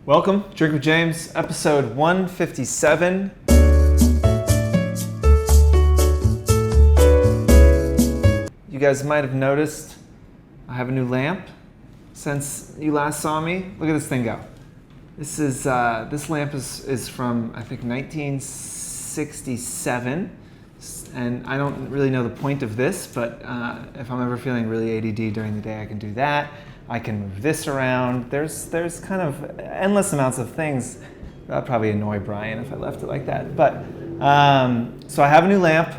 Welcome, Drink with James, episode 157. You guys might have noticed I have a new lamp since you last saw me. Look at this thing go. This lamp is from, I think, 1967. And I don't really know the point of this, but if I'm ever feeling really ADD during the day, I can do that. I can move this around. There's kind of endless amounts of things. That'd probably annoy Brian if I left it like that. But so I have a new lamp.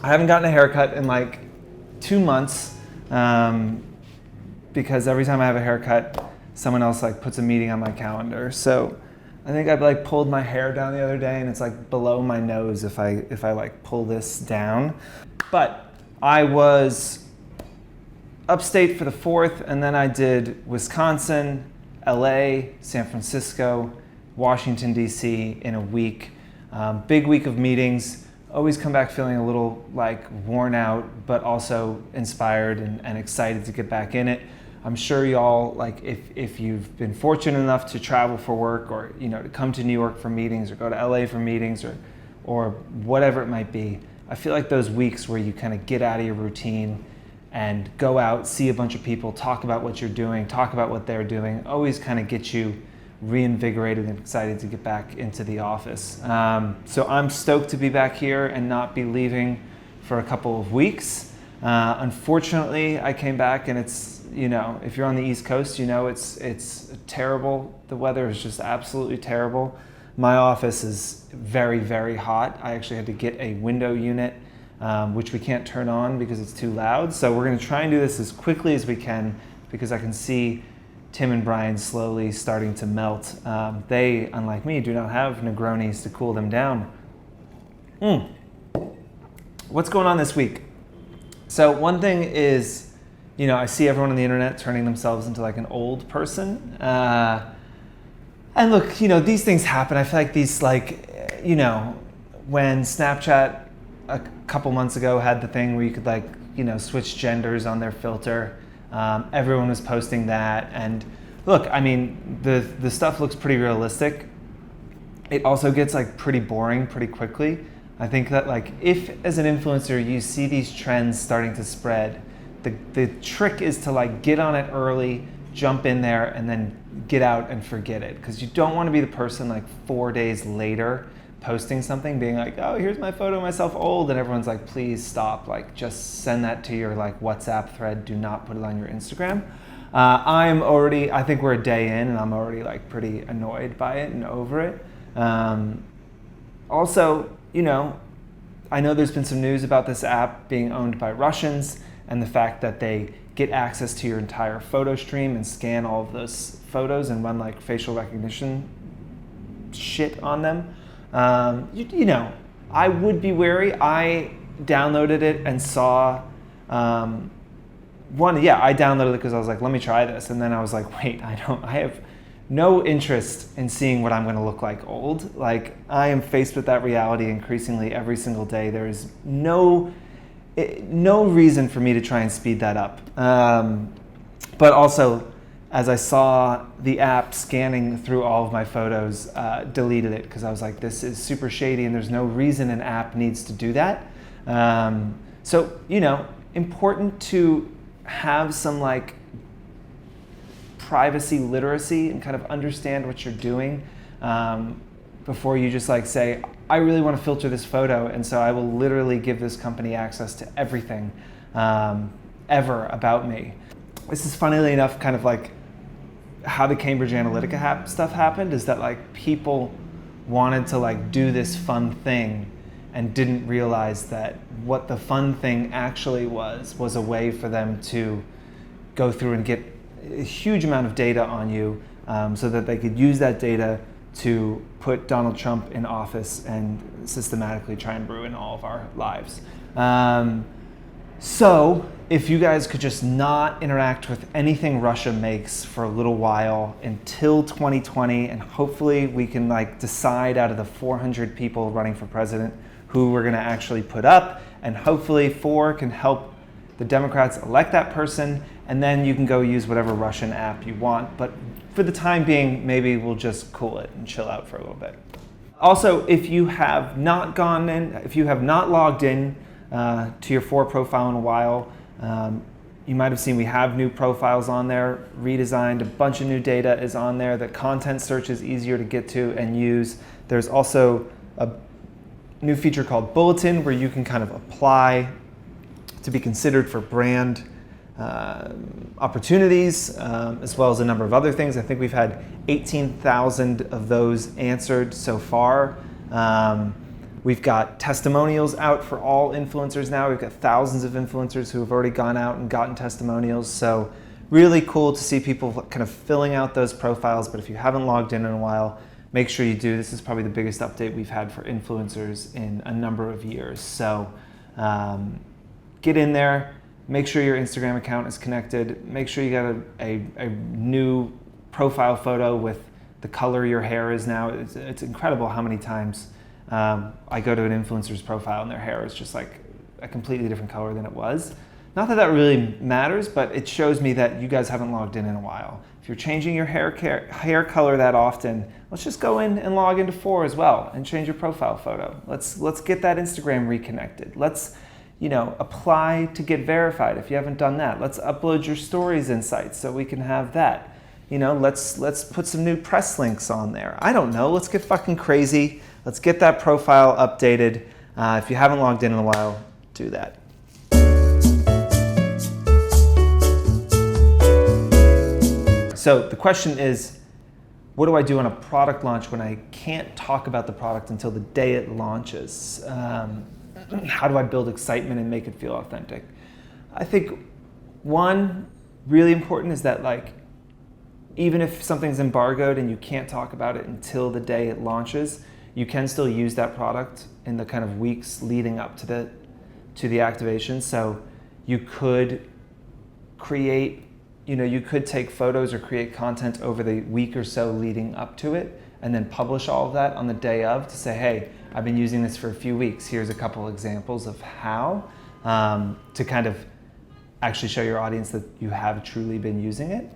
I haven't gotten a haircut in like 2 months because every time I have a haircut, someone else like puts a meeting on my calendar. So I think I like pulled my hair down the other day and it's like below my nose if I like pull this down. But I was upstate for the 4th, and then I did Wisconsin, LA, San Francisco, Washington, DC in a week. Big week of meetings. Always come back feeling a little like worn out, but also inspired and excited to get back in it. I'm sure y'all, like if you've been fortunate enough to travel for work or to come to New York for meetings or go to LA for meetings or whatever it might be, I feel like those weeks where you kind of get out of your routine and go out, see a bunch of people, talk about what you're doing, talk about what they're doing, always kind of get you reinvigorated and excited to get back into the office. So I'm stoked to be back here and not be leaving for a couple of weeks. Unfortunately, I came back and it's, if you're on the East Coast, it's terrible. The weather is just absolutely terrible. My office is very, very hot. I actually had to get a window unit, which we can't turn on because it's too loud. So we're gonna try and do this as quickly as we can because I can see Tim and Brian slowly starting to melt. They, unlike me, do not have Negronis to cool them down. What's going on this week? So one thing is, I see everyone on the internet turning themselves into like an old person. And look, these things happen. I feel like these when Snapchat a couple months ago had the thing where you could switch genders on their filter. Everyone was posting that. And look, I mean, the stuff looks pretty realistic. It also gets pretty boring pretty quickly. I think that if as an influencer you see these trends starting to spread, the trick is to get on it early, jump in there, and then get out and forget it. Because you don't want to be the person 4 days later posting something, being like, oh, here's my photo of myself old, and everyone's like, please stop. Just send that to your WhatsApp thread. Do not put it on your Instagram. I think we're a day in, and I'm already pretty annoyed by it and over it. Also, I know there's been some news about this app being owned by Russians and the fact that they get access to your entire photo stream and scan all of those photos and run facial recognition shit on them. I would be wary. I downloaded it and saw I downloaded it because I was like, let me try this. And then I was like, wait, I have no interest in seeing what I'm going to look like old. I am faced with that reality increasingly every single day. There is no reason for me to try and speed that up. But also, as I saw the app scanning through all of my photos, deleted it because I was like, this is super shady and there's no reason an app needs to do that. So, important to have some privacy literacy and kind of understand what you're doing before you just say, I really want to filter this photo, and so I will literally give this company access to everything ever about me. This is funnily enough kind of how the Cambridge Analytica stuff happened, is that people wanted to do this fun thing and didn't realize that what the fun thing actually was a way for them to go through and get a huge amount of data on you so that they could use that data to put Donald Trump in office and systematically try and ruin all of our lives. So if you guys could just not interact with anything Russia makes for a little while until 2020, and hopefully we can decide out of the 400 people running for president who we're gonna actually put up, and hopefully 4 can help the Democrats elect that person, and then you can go use whatever Russian app you want. But for the time being, maybe we'll just cool it and chill out for a little bit. Also, if you have not logged in to your For profile in a while, you might have seen we have new profiles on there, redesigned, a bunch of new data is on there. The content search is easier to get to and use. There's also a new feature called Bulletin where you can kind of apply to be considered for brand opportunities, as well as a number of other things. I think we've had 18,000 of those answered so far. We've got testimonials out for all influencers now. We've got thousands of influencers who have already gone out and gotten testimonials. So really cool to see people kind of filling out those profiles. But if you haven't logged in a while, make sure you do. This is probably the biggest update we've had for influencers in a number of years. So get in there, make sure your Instagram account is connected, make sure you got a new profile photo with the color your hair is now. It's incredible how many times I go to an influencer's profile and their hair is just like a completely different color than it was. Not that that really matters, but it shows me that you guys haven't logged in a while. If you're changing your hair color that often, let's just go in and log into For as well and change your profile photo. Let's get that Instagram reconnected. Let's apply to get verified if you haven't done that. Let's upload your stories insights so we can have that. Let's put some new press links on there. I don't know, let's get fucking crazy. Let's get that profile updated. If you haven't logged in a while, do that. So the question is, what do I do on a product launch when I can't talk about the product until the day it launches? How do I build excitement and make it feel authentic? I think one really important is that even if something's embargoed and you can't talk about it until the day it launches, you can still use that product in the kind of weeks leading up to the activation. So you could create, you could take photos or create content over the week or so leading up to it and then publish all of that on the day of to say, hey, I've been using this for a few weeks. Here's a couple examples of how, to kind of actually show your audience that you have truly been using it.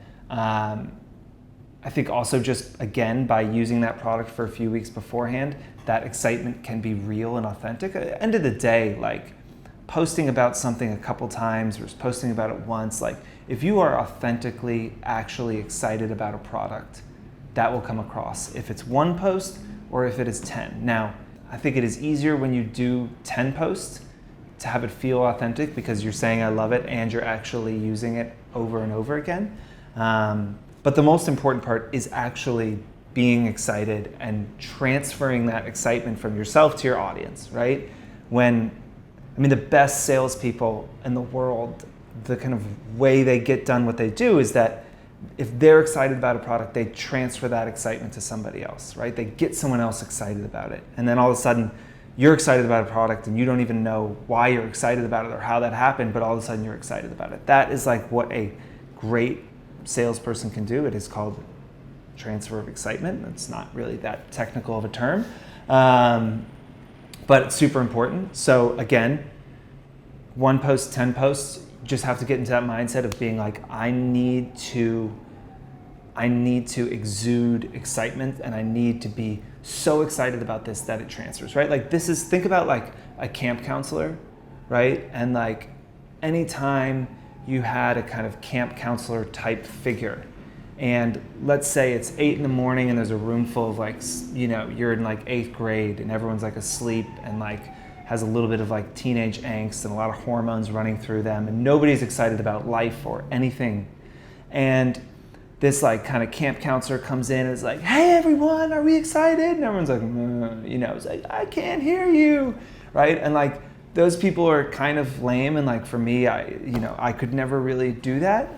I think also just, again, by using that product for a few weeks beforehand, that excitement can be real and authentic. At the end of the day, posting about something a couple times or posting about it once, if you are authentically actually excited about a product, that will come across if it's one post or if it is 10. Now, I think it is easier when you do 10 posts to have it feel authentic because you're saying I love it and you're actually using it over and over again. But the most important part is actually being excited and transferring that excitement from yourself to your audience, right? The best salespeople in the world, the kind of way they get done what they do is that if they're excited about a product, they transfer that excitement to somebody else, right? They get someone else excited about it. And then all of a sudden, you're excited about a product and you don't even know why you're excited about it or how that happened, but all of a sudden you're excited about it. That is what a great salesperson can do. It is called transfer of excitement. It's not really that technical of a term, but it's super important. So again, one post, 10 posts, you just have to get into that mindset of being I need to exude excitement and I need to be so excited about this that it transfers, right? Think about a camp counselor, right? And anytime you had a kind of camp counselor type figure and let's say it's 8 in the morning and there's a room full of you're in 8th grade and everyone's asleep and has a little bit of teenage angst and a lot of hormones running through them and nobody's excited about life or anything. And this kind of camp counselor comes in and is hey everyone, are we excited? And everyone's it's I can't hear you, right? And those people are kind of lame and for me, I could never really do that.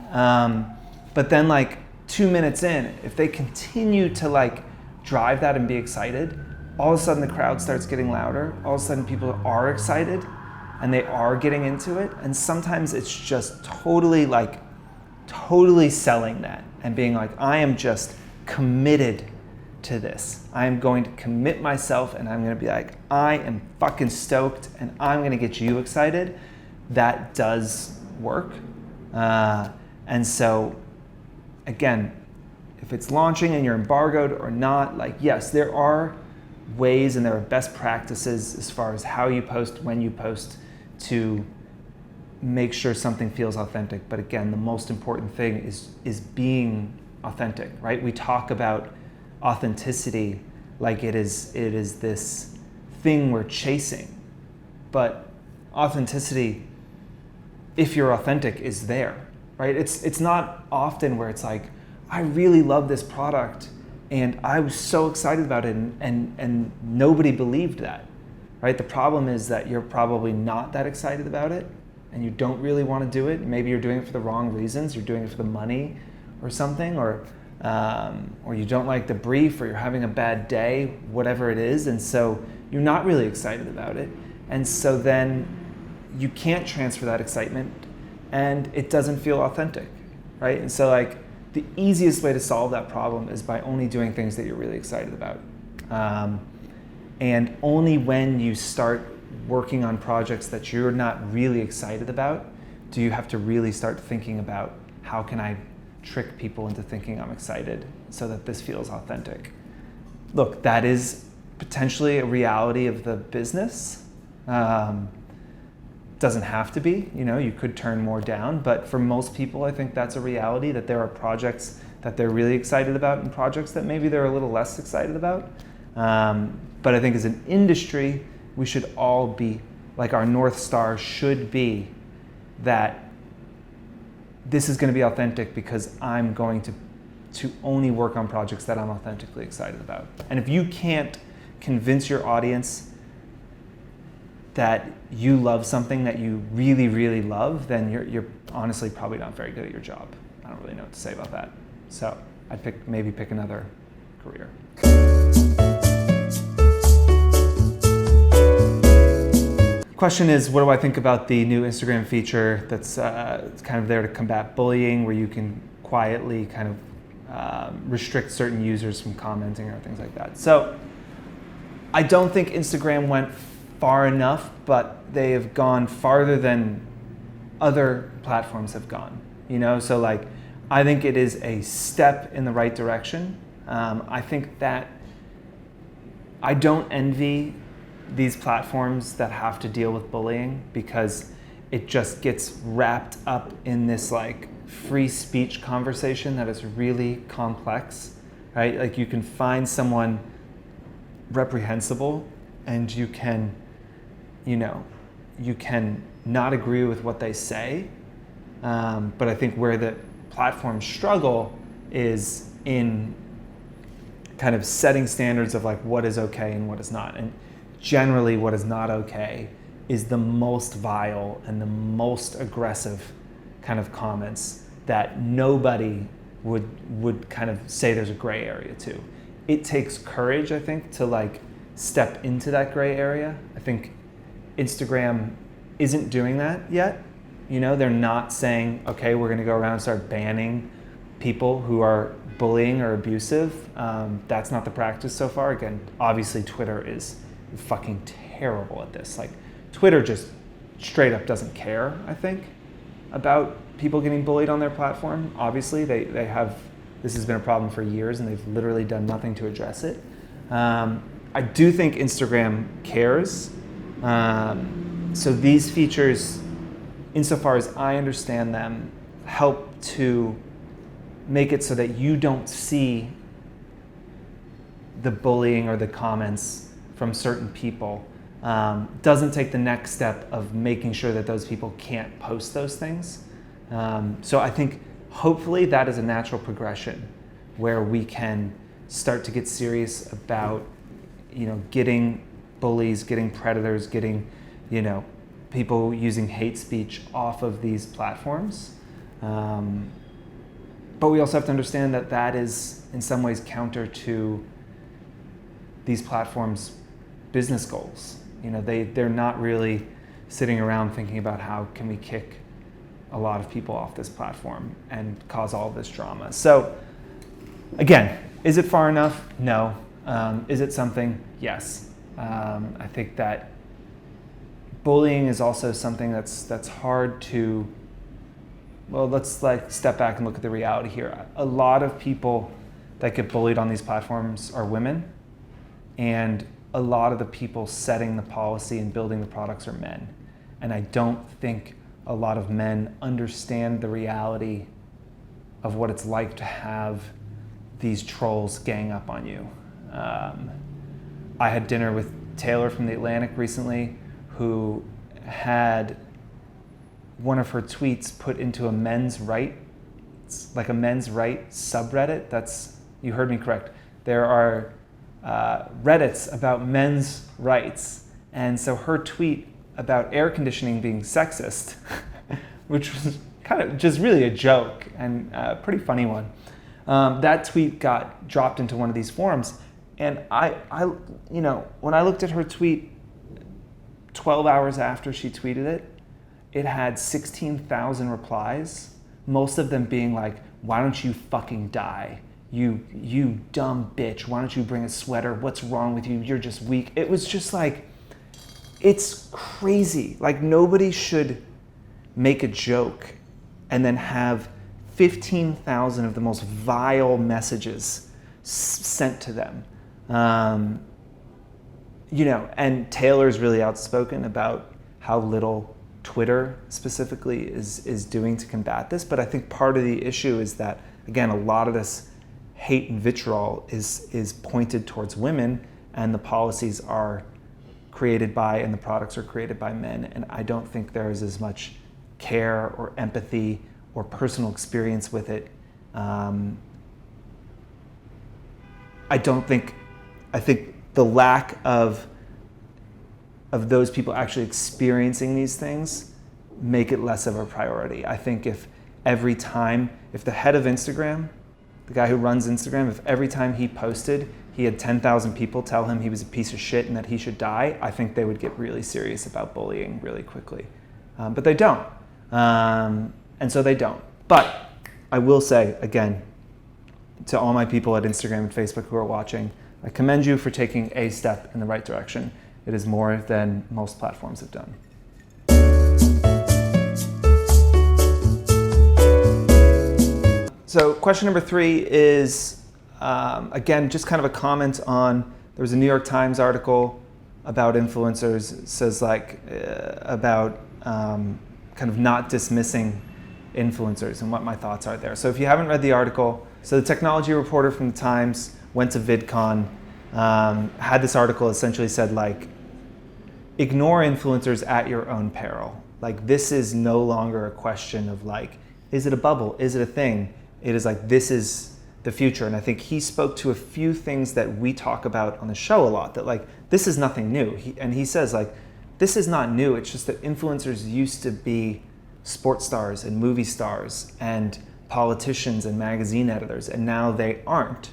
But then 2 minutes in, if they continue to drive that and be excited, all of a sudden the crowd starts getting louder. All of a sudden people are excited and they are getting into it. And sometimes it's just totally selling that and being I am just committed to this. I am going to commit myself and I'm going to be I am fucking stoked and I'm going to get you excited. That does work. And so, again, if it's launching and you're embargoed or not, like, yes, there are ways and there are best practices as far as how you post, when you post, to make sure something feels authentic. But again, the most important thing is being authentic, right? We talk about authenticity like it is this thing we're chasing. But authenticity, if you're authentic, is there, right? It's not often where it's like, I really love this product and I was so excited about it and nobody believed that, right? The problem is that you're probably not that excited about it and you don't really want to do it. Maybe you're doing it for the wrong reasons. You're doing it for the money or something, or you don't like the brief, or you're having a bad day, whatever it is, and so you're not really excited about it. And so then you can't transfer that excitement and it doesn't feel authentic, right? And so like the easiest way to solve that problem is by only doing things that you're really excited about. And only when you start working on projects that you're not really excited about do you have to really start thinking about, how can I trick people into thinking I'm excited so that this feels authentic? Look, that is potentially a reality of the business. Doesn't have to be, you could turn more down, but for most people, I think that's a reality, that there are projects that they're really excited about and projects that maybe they're a little less excited about. But I think as an industry, we should all be, like, our North Star should be that this is going to be authentic because I'm going to only work on projects that I'm authentically excited about. And if you can't convince your audience that you love something that you really, really love, then you're honestly probably not very good at your job. I don't really know what to say about that. So I'd maybe pick another career. Question is, what do I think about the new Instagram feature that's kind of there to combat bullying, where you can quietly kind of restrict certain users from commenting or things like that? So I don't think Instagram went far enough, but they have gone farther than other platforms have gone. So like, I think it is a step in the right direction. I think that I don't envy these platforms that have to deal with bullying, because it just gets wrapped up in this like free speech conversation that is really complex, right? Like, you can find someone reprehensible and you can not agree with what they say. But I think where the platforms struggle is in kind of setting standards of like what is okay and what is not. And generally what is not okay is the most vile and the most aggressive kind of comments that nobody would kind of say there's a gray area to. It takes courage, I think, to like step into that gray area. I think Instagram isn't doing that yet. They're not saying, okay, we're gonna go around and start banning people who are bullying or abusive. That's not the practice so far. Again, obviously Twitter is fucking terrible at this. Like, Twitter just straight up doesn't care, I think, about people getting bullied on their platform. Obviously, they have, this has been a problem for years and they've literally done nothing to address it. I do think Instagram cares. So these features, insofar as I understand them, help to make it so that you don't see the bullying or the comments from certain people. Doesn't take the next step of making sure that those people can't post those things. So I think hopefully that is a natural progression where we can start to get serious about, getting bullies, getting predators, getting, people using hate speech off of these platforms. But we also have to understand that that is in some ways counter to these platforms' business goals. They're not really sitting around thinking about how can we kick a lot of people off this platform and cause all this drama. So again, is it far enough? No. Is it something? Yes. I think that bullying is also something that's hard to well, let's like step back and look at the reality here. A lot of people that get bullied on these platforms are women, and a lot of the people setting the policy and building the products are men. And I don't think a lot of men understand the reality of what it's like to have these trolls gang up on you. I had dinner with Taylor from The Atlantic recently, who had one of her tweets put into a men's rights, like a men's right subreddit. That's, you heard me correct. There are Reddits about men's rights. And so her tweet about air conditioning being sexist, which was kind of just really a joke and a pretty funny one. That tweet got dropped into one of these forums. And I, when I looked at her tweet 12 hours after she tweeted it, it had 16,000 replies, most of them being like, why don't you fucking die? You dumb bitch, why don't you bring a sweater? What's wrong with you? You're just weak. It was just like, it's crazy. Like, nobody should make a joke and then have 15,000 of the most vile messages sent to them. And Taylor's really outspoken about how little Twitter specifically is doing to combat this. But I think part of the issue is that, again, a lot of this hate and vitriol is pointed towards women, and the policies are created by and the products are created by men. And I don't think there is as much care or empathy or personal experience with it. I think the lack of those people actually experiencing these things make it less of a priority. I think if the head of Instagram, the guy who runs Instagram, if every time he posted, he had 10,000 people tell him he was a piece of shit and that he should die, I think they would get really serious about bullying really quickly. But they don't. And so they don't. But I will say, again, to all my people at Instagram and Facebook who are watching, I commend you for taking a step in the right direction. It is more than most platforms have done. So question number 3 is, again, just kind of a comment on, there was a New York Times article about influencers. It says about kind of not dismissing influencers and what my thoughts are there. So if you haven't read the article, so the technology reporter from the Times went to VidCon, had this article essentially said ignore influencers at your own peril. Like, this is no longer a question of is it a bubble? Is it a thing? It is this is the future. And I think he spoke to a few things that we talk about on the show a lot, that this is nothing new. He says this is not new. It's just that influencers used to be sports stars and movie stars and politicians and magazine editors, and now they aren't.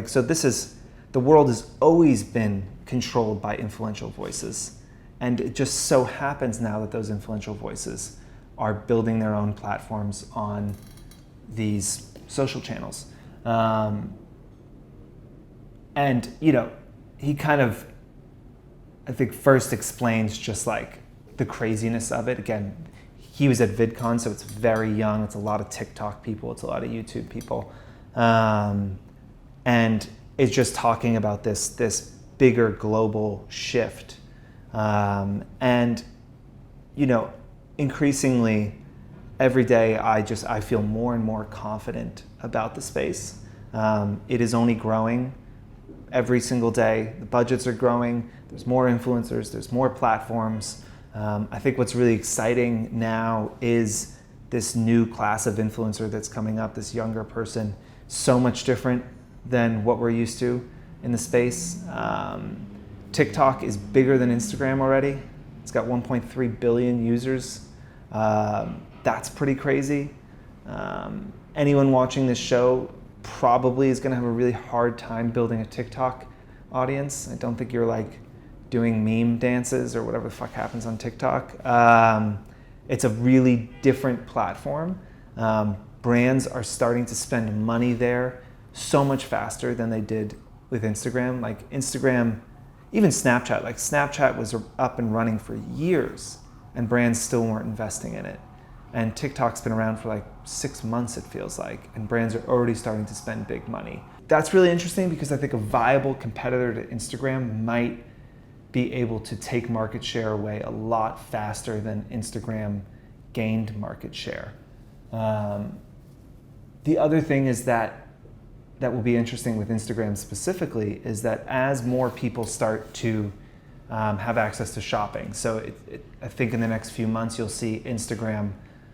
So the world has always been controlled by influential voices. And it just so happens now that those influential voices are building their own platforms on these social channels. He kind of, I think, first explains just the craziness of it. Again, he was at VidCon, so it's very young. It's a lot of TikTok people. It's a lot of YouTube people. And it's just talking about this bigger global shift. Increasingly, every day I feel more and more confident about the space. It is only growing every single day. The budgets are growing. There's more influencers. There's more platforms. I think what's really exciting now is this new class of influencer that's coming up, this younger person, so much different than what we're used to in the space. TikTok is bigger than Instagram already. It's got 1.3 billion users. That's pretty crazy. Anyone watching this show probably is going to have a really hard time building a TikTok audience. I don't think you're doing meme dances or whatever the fuck happens on TikTok. It's a really different platform. Brands are starting to spend money there so much faster than they did with Instagram. Instagram, even Snapchat. Snapchat was up and running for years, and brands still weren't investing in it. And TikTok's been around for like 6 months, it feels like, and brands are already starting to spend big money. That's really interesting because I think a viable competitor to Instagram might be able to take market share away a lot faster than Instagram gained market share. The other thing is that will be interesting with Instagram specifically is that as more people start to have access to shopping, so I think in the next few months you'll see Instagram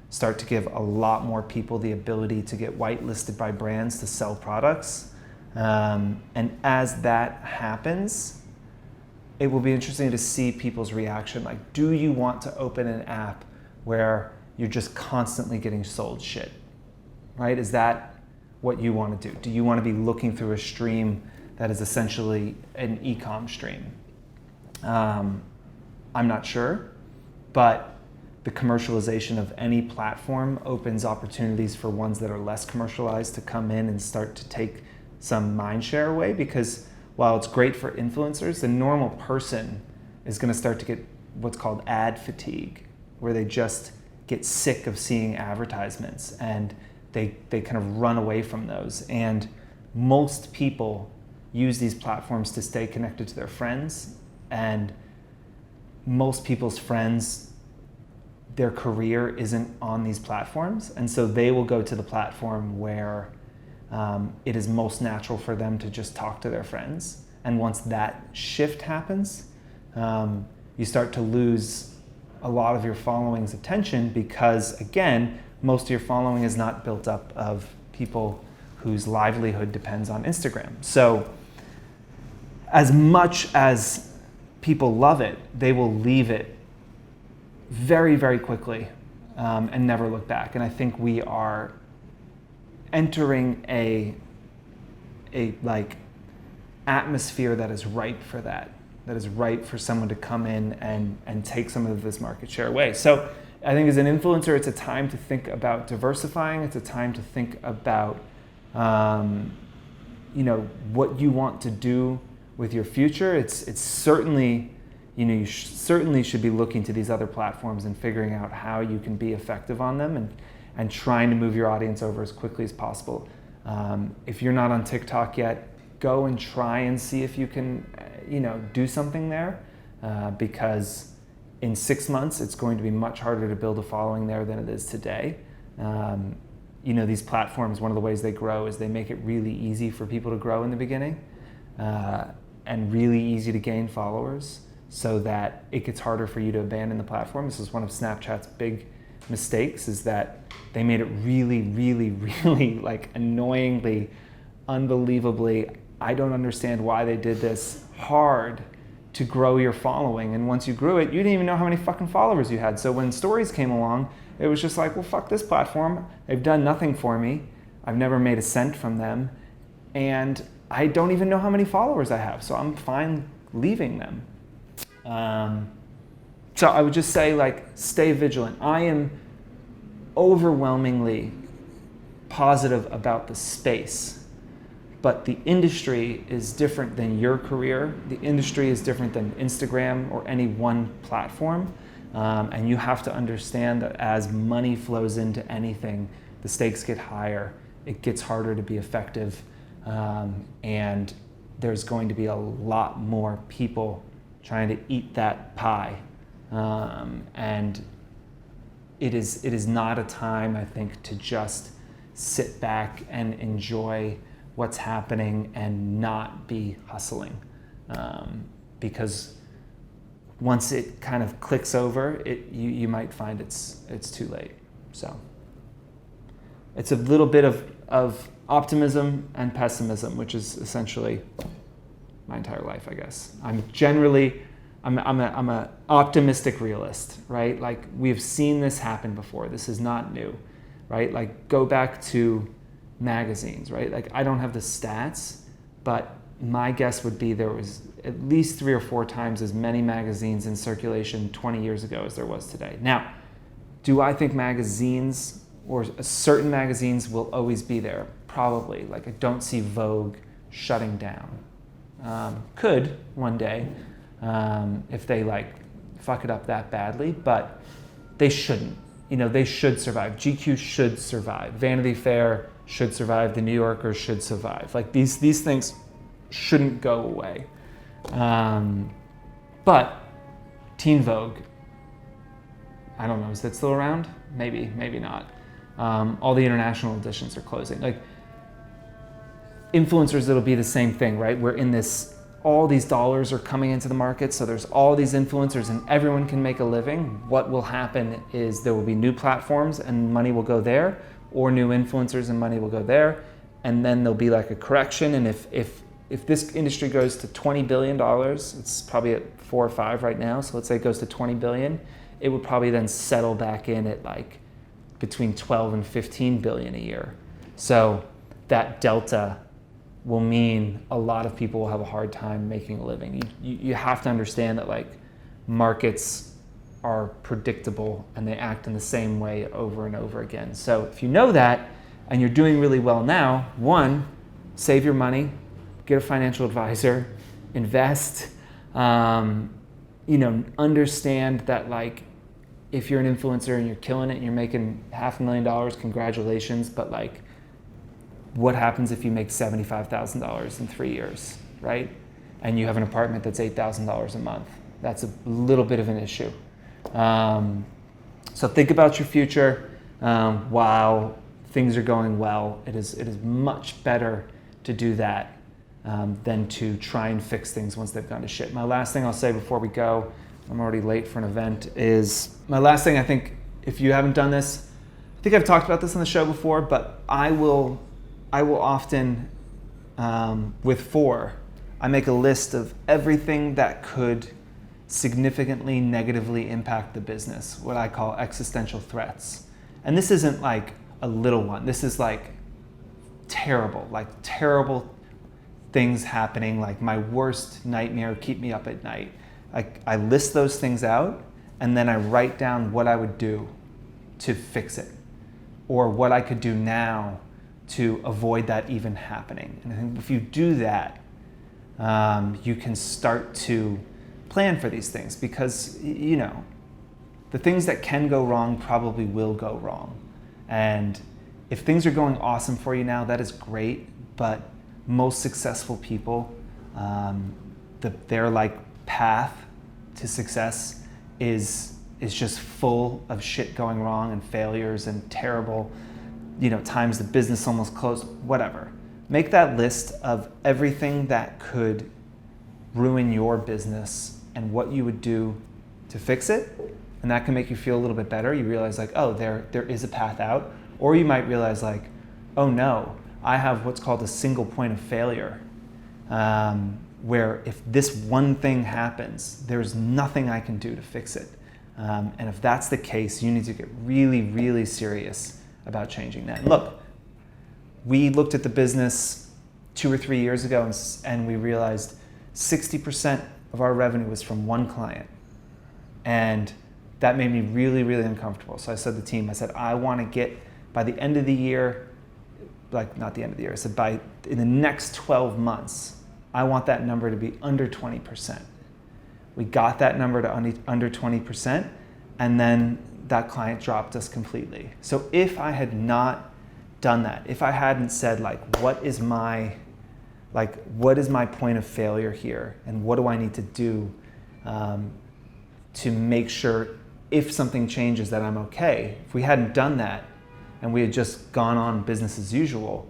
start to give a lot more people the ability to get whitelisted by brands to sell products. And as that happens, it will be interesting to see people's reaction. Like, do you want to open an app where you're just constantly getting sold shit, right? Is that what you want to do? Do you want to be looking through a stream that is essentially an e-com stream? I'm not sure, but the commercialization of any platform opens opportunities for ones that are less commercialized to come in and start to take some mind share away, because while it's great for influencers, the normal person is going to start to get what's called ad fatigue, where they just get sick of seeing advertisements and they kind of run away from those. And most people use these platforms to stay connected to their friends, and most people's friends, their career isn't on these platforms, and so they will go to the platform where it is most natural for them to just talk to their friends. And once that shift happens, you start to lose a lot of your following's attention because, again, most of your following is not built up of people whose livelihood depends on Instagram. So as much as people love it, they will leave it very, very quickly and never look back. And I think we are entering a like atmosphere that is ripe for that is ripe for someone to come in and take some of this market share away. So I think as an influencer, it's a time to think about diversifying. It's a time to think about what you want to do with your future. It's certainly, you certainly should be looking to these other platforms and figuring out how you can be effective on them and trying to move your audience over as quickly as possible. If you're not on TikTok yet, go and try and see if you can, do something there, because in 6 months, it's going to be much harder to build a following there than it is today. These platforms, one of the ways they grow is they make it really easy for people to grow in the beginning, and really easy to gain followers, so that it gets harder for you to abandon the platform. This is one of Snapchat's big mistakes, is that they made it really, really, really annoyingly, unbelievably, I don't understand why they did this, hard to grow your following. And once you grew it, you didn't even know how many fucking followers you had. So when stories came along, it was just like, well, fuck this platform. They've done nothing for me. I've never made a cent from them. And I don't even know how many followers I have. So I'm fine leaving them. So I would just say, stay vigilant. I am overwhelmingly positive about the space, but the industry is different than your career. The industry is different than Instagram or any one platform. And you have to understand that as money flows into anything, the stakes get higher. It gets harder to be effective. And there's going to be a lot more people trying to eat that pie. And it is not a time, I think, to just sit back and enjoy what's happening and not be hustling. Because once it kind of clicks over, you might find it's too late. So it's a little bit of optimism and pessimism, which is essentially my entire life, I guess. I'm an optimistic realist, right? We've seen this happen before. This is not new, right? Go back to magazines, right? I don't have the stats, but my guess would be there was at least 3 or 4 times as many magazines in circulation 20 years ago as there was today. Now, do I think magazines or certain magazines will always be there? Probably. I don't see Vogue shutting down. Could one day, if they fuck it up that badly, but they shouldn't. they should survive. GQ should survive. Vanity Fair should survive. The New Yorker should survive. Like these things shouldn't go away. But Teen Vogue, I don't know, is that still around? Maybe, maybe not. All the international editions are closing. Like influencers, it'll be the same thing, right? We're in this, all these dollars are coming into the market, so there's all these influencers and everyone can make a living. What will happen is there will be new platforms and money will go there, or new influencers and money will go there, and then there'll be like a correction. And if this industry goes to $20 billion, it's probably at 4 or 5 right now, so let's say it goes to 20 billion, it would probably then settle back in at like between 12 and 15 billion a year. So that delta will mean a lot of people will have a hard time making a living. You have to understand that like markets are predictable and they act in the same way over and over again. So if you know that and you're doing really well now, one, save your money, get a financial advisor, invest, understand that like if you're an influencer and you're killing it and you're making $500,000, congratulations, but like what happens if you make $75,000 in 3 years, right? And you have an apartment that's $8,000 a month. That's a little bit of an issue. So think about your future while things are going well. It is much better to do that than to try and fix things once they've gone to shit. My last thing I'll say before we go, I'm already late for an event, is my last thing. I think if you haven't done this, I think I've talked about this on the show before, but I will often, with 4, I make a list of everything that could significantly negatively impact the business, what I call existential threats. And this isn't like a little one. This is like terrible things happening, like my worst nightmare, keep me up at night. I list those things out and then I write down what I would do to fix it or what I could do now to avoid that even happening. And I think if you do that, you can start to plan for these things because, the things that can go wrong probably will go wrong. And if things are going awesome for you now, that is great, but most successful people, their like path to success is just full of shit going wrong and failures and terrible, times the business almost closed, whatever. Make that list of everything that could ruin your business and what you would do to fix it. And that can make you feel a little bit better. You realize like, oh, there is a path out. Or you might realize like, oh no, I have what's called a single point of failure, where if this one thing happens, there's nothing I can do to fix it. And if that's the case, you need to get really, really serious about changing that. And look, we looked at the business 2 or 3 years ago and we realized 60% of our revenue was from one client. And that made me really, really uncomfortable. So I said to the team, I want to get by the end of the year, like not the end of the year, I said in the next 12 months, I want that number to be under 20%. We got that number to under 20%, and then that client dropped us completely. So if I had not done that, if I hadn't said what is my point of failure here, and what do I need to do to make sure if something changes that I'm okay, if we hadn't done that and we had just gone on business as usual,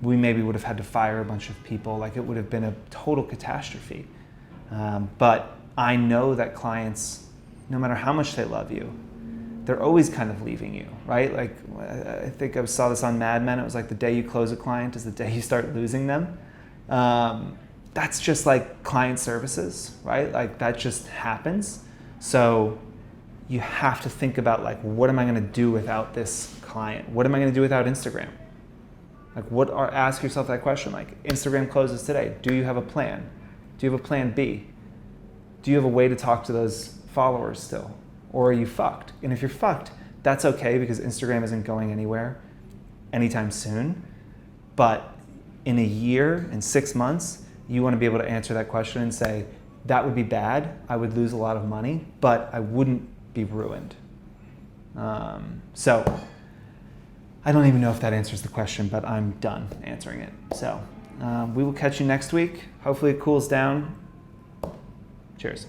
we maybe would have had to fire a bunch of people. Like it would have been a total catastrophe. But I know that clients, no matter how much they love you, they're always kind of leaving you, right? Like I think I saw this on Mad Men. It was like the day you close a client is the day you start losing them. That's just like client services, right? Like that just happens. So you have to think about what am I going to do without this client? What am I going to do without Instagram? Ask yourself that question. Instagram closes today. Do you have a plan? Do you have a plan B? Do you have a way to talk to those followers still? Or are you fucked? And if you're fucked, that's okay because Instagram isn't going anywhere anytime soon. But in a year, in 6 months, you want to be able to answer that question and say, that would be bad. I would lose a lot of money, but I wouldn't be ruined. So I don't even know if that answers the question, but I'm done answering it. So we will catch you next week. Hopefully it cools down. Cheers.